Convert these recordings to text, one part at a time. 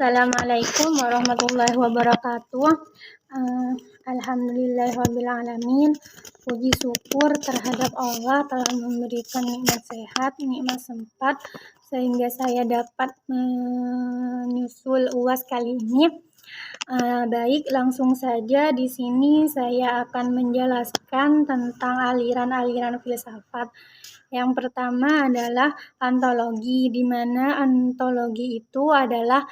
Assalamualaikum warahmatullahi wabarakatuh. Alhamdulillahirrabbilalamin. Puji syukur terhadap Allah telah memberikan nikmat sehat, nikmat sempat, sehingga saya dapat menyusul UAS kali ini. Baik, langsung saja di sini saya akan menjelaskan tentang aliran-aliran filsafat. Yang pertama adalah ontologi, di mana ontologi itu adalah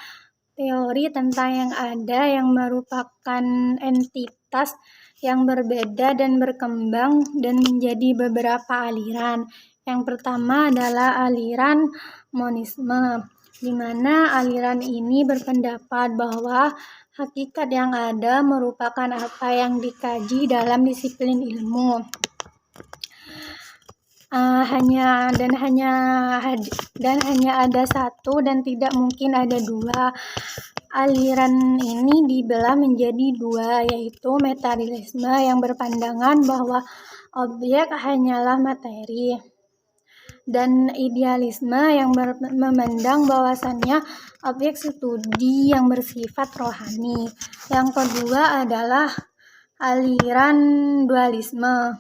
teori tentang yang ada yang merupakan entitas yang berbeda dan berkembang dan menjadi beberapa aliran. Yang pertama adalah aliran monisme, di mana aliran ini berpendapat bahwa hakikat yang ada merupakan apa yang dikaji dalam disiplin ilmu. Hanya ada satu dan tidak mungkin ada dua. Aliran ini dibelah menjadi dua, yaitu materialisme yang berpandangan bahwa objek hanyalah materi, dan idealisme yang memandang bahwasannya objek studi yang bersifat rohani. Yang kedua adalah aliran dualisme,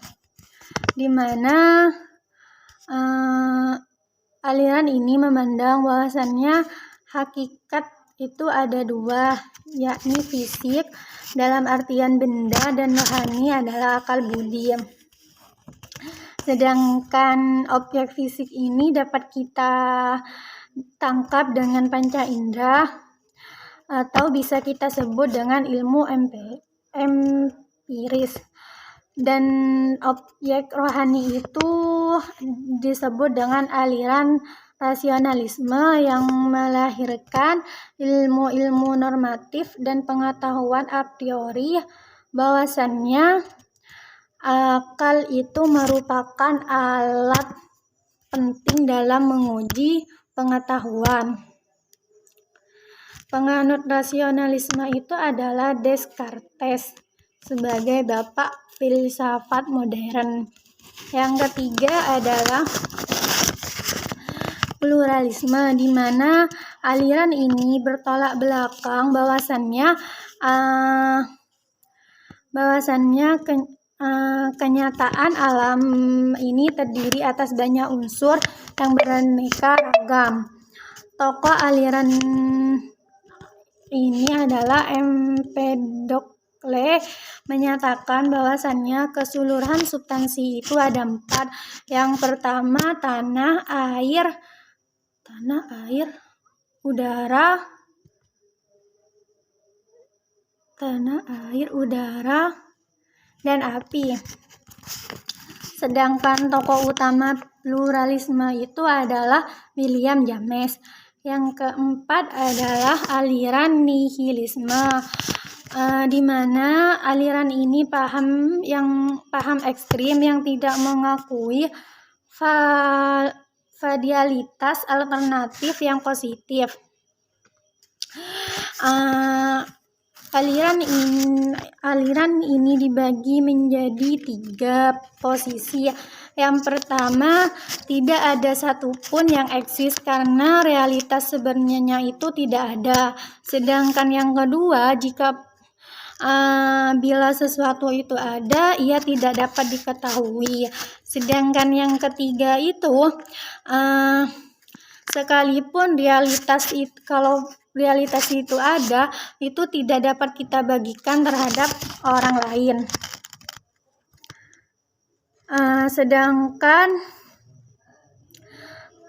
di mana aliran ini memandang bahwasannya hakikat itu ada dua, yakni fisik dalam artian benda dan rohani adalah akal budi. Sedangkan objek fisik ini dapat kita tangkap dengan panca indera atau bisa kita sebut dengan ilmu empiris. Dan objek rohani itu disebut dengan aliran rasionalisme yang melahirkan ilmu-ilmu normatif dan pengetahuan a priori bahwasannya akal itu merupakan alat penting dalam menguji pengetahuan. Penganut rasionalisme itu adalah Descartes sebagai bapak filsafat modern. Yang ketiga adalah pluralisme, di mana aliran ini bertolak belakang bahwasannya kenyataan alam ini terdiri atas banyak unsur yang beraneka ragam. Tokoh aliran ini adalah Empedokles menyatakan bahwasannya keseluruhan substansi itu ada 4. Yang pertama tanah, air, udara, dan api. Sedangkan tokoh utama pluralisme itu adalah William James. Yang keempat adalah aliran nihilisme, di mana aliran ini paham ekstrim yang tidak mengakui validalitas alternatif yang positif. Aliran ini dibagi menjadi 3 posisi. Yang pertama, tidak ada satupun yang eksis karena realitas sebenarnya itu tidak ada. Sedangkan yang kedua, bila sesuatu itu ada, ia tidak dapat diketahui. Sedangkan yang ketiga itu, sekalipun kalau realitas itu ada, itu tidak dapat kita bagikan terhadap orang lain. Sedangkan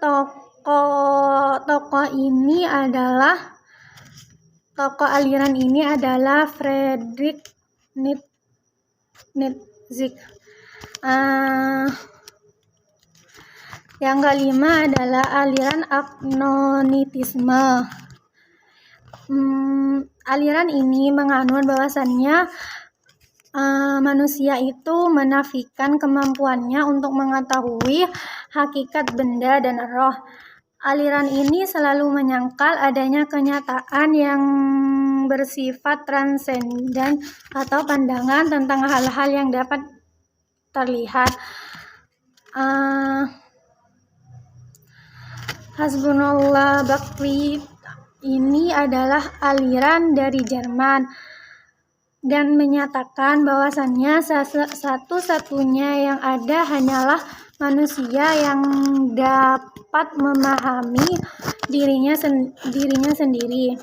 tokoh aliran ini adalah Friedrich Nietzsche. Yang kelima adalah aliran agnosticisme. Aliran ini menganut bahwasannya manusia itu menafikan kemampuannya untuk mengetahui hakikat benda dan roh. Aliran ini selalu menyangkal adanya kenyataan yang bersifat transenden atau pandangan tentang hal-hal yang dapat terlihat. Hasbunallah ini adalah aliran dari Jerman dan menyatakan bahwasannya satu-satunya yang ada hanyalah manusia yang dapat memahami dirinya sendiri.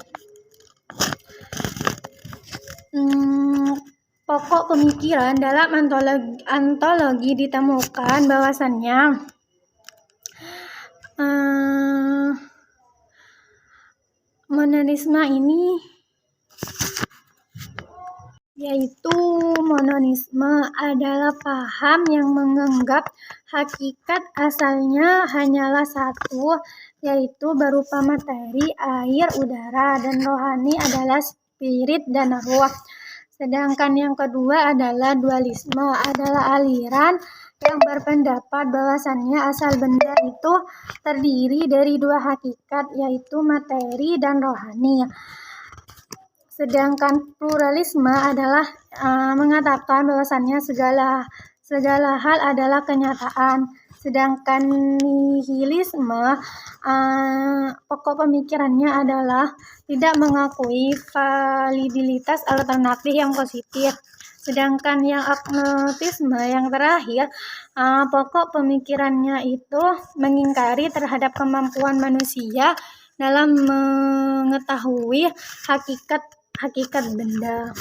Pokok pemikiran dalam antologi ditemukan bahwasannya mononisme ini yaitu mononisme adalah paham yang menganggap hakikat asalnya hanyalah satu, yaitu berupa materi, air, udara, dan rohani adalah spirit dan ruh. Sedangkan yang kedua adalah dualisme, adalah aliran yang berpendapat bahwasannya asal benda itu terdiri dari dua hakikat, yaitu materi dan rohani. Sedangkan pluralisme adalah mengatakan bahwasannya segala hal adalah kenyataan. Sedangkan nihilisme pokok pemikirannya adalah tidak mengakui validitas alternatif yang positif. Sedangkan yang agnotisme yang terakhir, pokok pemikirannya itu mengingkari terhadap kemampuan manusia dalam mengetahui hakikat benda.